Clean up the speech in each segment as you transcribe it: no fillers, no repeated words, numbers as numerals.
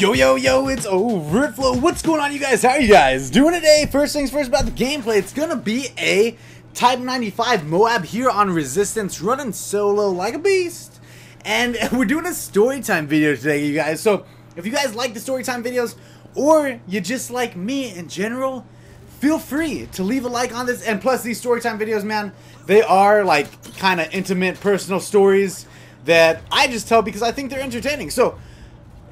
Yo, yo, yo, it's overtflow. What's going on, you guys? How are you guys doing today? First things first about the gameplay. It's gonna be a Type 95 Moab here on Resistance, running solo like a beast. And we're doing a Storytime video today, you guys. So, if you guys like the Storytime videos, or you just like me in general, feel free to leave a like on this. And plus, these Storytime videos, man, they are like kind of intimate, personal stories that I just tell because I think they're entertaining. So,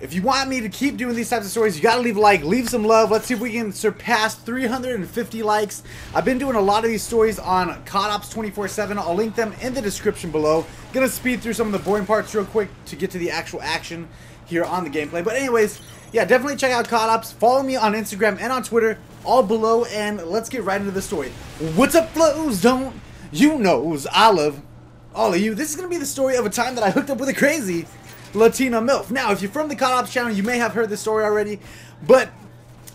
if you want me to keep doing these types of stories, you gotta leave a like, leave some love. Let's see if we can surpass 350 likes. I've been doing a lot of these stories on COD Ops 24/7. I'll link them in the description below. Gonna speed through some of the boring parts real quick to get to the actual action here on the gameplay. But anyways, yeah, definitely check out COD Ops. Follow me on Instagram and on Twitter, all below, and let's get right into the story. What's up, flows? Don't you knows I love all of you. This is gonna be the story of a time that I hooked up with a crazy Latina MILF. Now, if you're from the COD Ops channel, you may have heard this story already, but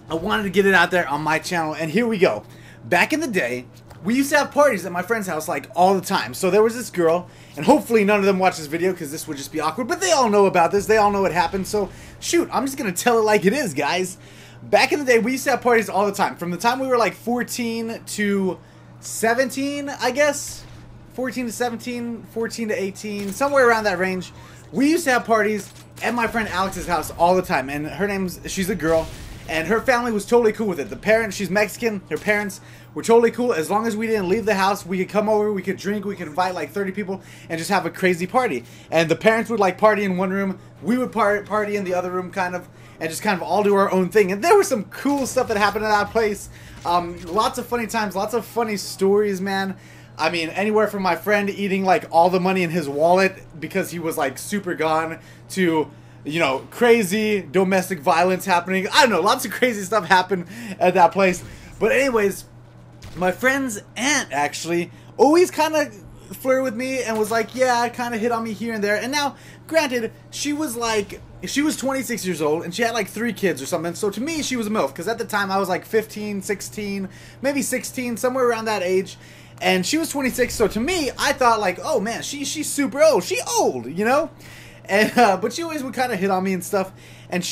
I wanted to get it out there on my channel, and here we go. Back in the day, we used to have parties at my friend's house like all the time. So there was this girl, and hopefully none of them watch this video because this would just be awkward, but they all know about this. They all know what happened, so shoot, I'm just gonna tell it like it is, guys. Back in the day, we used to have parties all the time. From the time we were like 14 to 17, I guess. 14 to 17, 14 to 18, somewhere around that range. We used to have parties at my friend Alex's house all the time, and she's a girl, and her family was totally cool with it. The parents, she's Mexican, her parents were totally cool. As long as we didn't leave the house, we could come over, we could drink, we could invite like 30 people and just have a crazy party. And the parents would like party in one room, we would party in the other room kind of, and just kind of all do our own thing. And there was some cool stuff that happened at that place. Lots of funny times, lots of funny stories, man. I mean, anywhere from my friend eating like all the money in his wallet because he was like super gone to, you know, crazy domestic violence happening. I don't know, lots of crazy stuff happened at that place. But anyways, my friend's aunt actually always kind of flirted with me and was like, yeah, kind of hit on me here and there. And now, granted, she was 26 years old and she had like 3 kids or something. So to me, she was a MILF because at the time I was like 15, 16, maybe 16, somewhere around that age. And she was 26, so to me, I thought like, oh man, she's super old. She old, you know? And but she always would kind of hit on me and stuff. And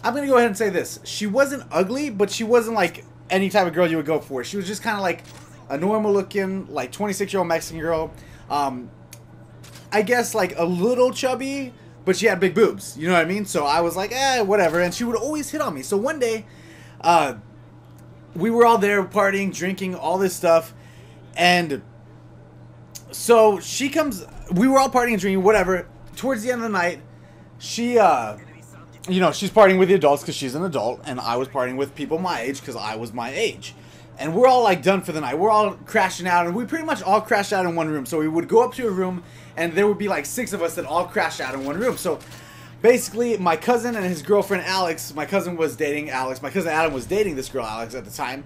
I'm gonna go ahead and say this: she wasn't ugly, but she wasn't like any type of girl you would go for. She was just kind of like a normal-looking, like 26-year-old Mexican girl. I guess like a little chubby, but she had big boobs. You know what I mean? So I was like, whatever. And she would always hit on me. So one day, we were all there partying, drinking, all this stuff. And so she comes, we were all partying and drinking, whatever. Towards the end of the night, she, you know, she's partying with the adults because she's an adult, and I was partying with people my age because I was my age. And we're all like done for the night. We're all crashing out, and we pretty much all crashed out in one room. So we would go up to a room, and there would be like 6 of us that all crashed out in one room. So basically, my cousin and his girlfriend Alex, my cousin was dating Alex, my cousin Adam was dating this girl Alex at the time.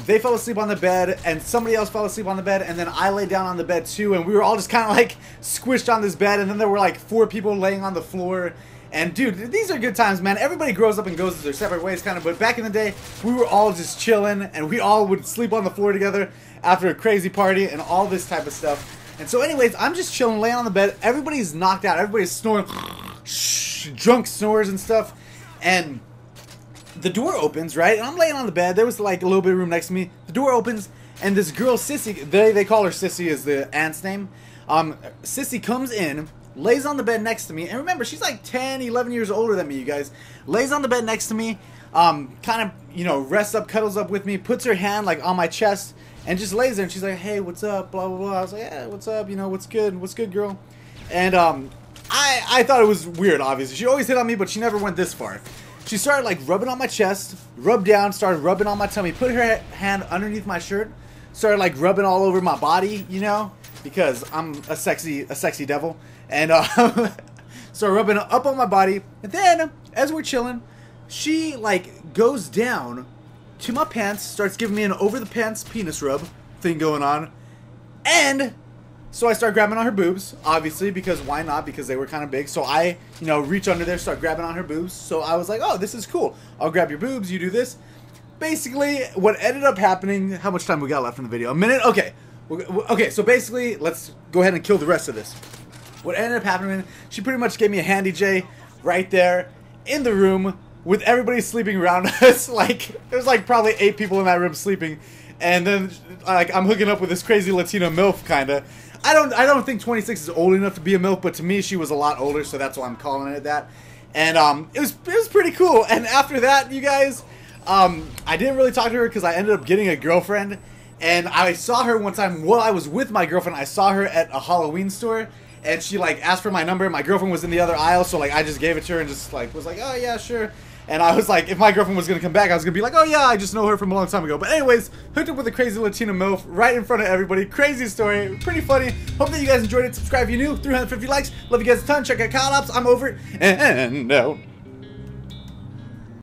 They fell asleep on the bed, and somebody else fell asleep on the bed, and then I lay down on the bed too, and we were all just kind of like squished on this bed, and then there were like 4 people laying on the floor. And dude, these are good times, man. Everybody grows up and goes their separate ways kind of, but back in the day, we were all just chilling, and we all would sleep on the floor together after a crazy party and all this type of stuff. And so anyways, I'm just chilling, laying on the bed. Everybody's knocked out. Everybody's snoring, drunk snores and stuff. And the door opens, right? And I'm laying on the bed. There was like a little bit of room next to me. The door opens, and this girl, Sissy, they call her Sissy is the aunt's name. Sissy comes in, lays on the bed next to me. And remember, she's like 10, 11 years older than me, you guys. Lays on the bed next to me, kind of, you know, rests up, cuddles up with me, puts her hand like on my chest, and just lays there. And she's like, hey, what's up, blah, blah, blah. I was like, yeah, what's up, you know, what's good, girl? And I thought it was weird, obviously. She always hit on me, but she never went this far. She started like rubbing on my chest, rubbed down, started rubbing on my tummy, put her hand underneath my shirt, started like rubbing all over my body, you know, because I'm a sexy devil, and started rubbing up on my body. And then, as we're chilling, she like goes down to my pants, starts giving me an over the pants penis rub thing going on, and so I start grabbing on her boobs, obviously, because why not? Because they were kind of big. So I, you know, reach under there, start grabbing on her boobs. So I was like, oh, this is cool. I'll grab your boobs, you do this. Basically, what ended up happening, how much time we got left in the video? A minute? Okay. Okay, so basically, let's go ahead and kill the rest of this. What ended up happening, she pretty much gave me a handy J right there. in the room with everybody sleeping around us. Like, there's like probably 8 people in that room sleeping. And then, like, I'm hooking up with this crazy Latina MILF, kinda. I don't think 26 is old enough to be a MILF, but to me, she was a lot older, so that's why I'm calling it that. And, it was pretty cool. And after that, you guys, I didn't really talk to her because I ended up getting a girlfriend. And I saw her one time while I was with my girlfriend. I saw her at a Halloween store. And she, like, asked for my number. My girlfriend was in the other aisle, so, like, I just gave it to her and just, like, was like, oh, yeah, sure. And I was like, if my girlfriend was going to come back, I was going to be like, oh yeah, I just know her from a long time ago. But anyways, hooked up with a crazy Latina MILF right in front of everybody. Crazy story. Pretty funny. Hope that you guys enjoyed it. Subscribe if you're new. 350 likes. Love you guys a ton. Check out Kyle Ops. I'm over it. And out.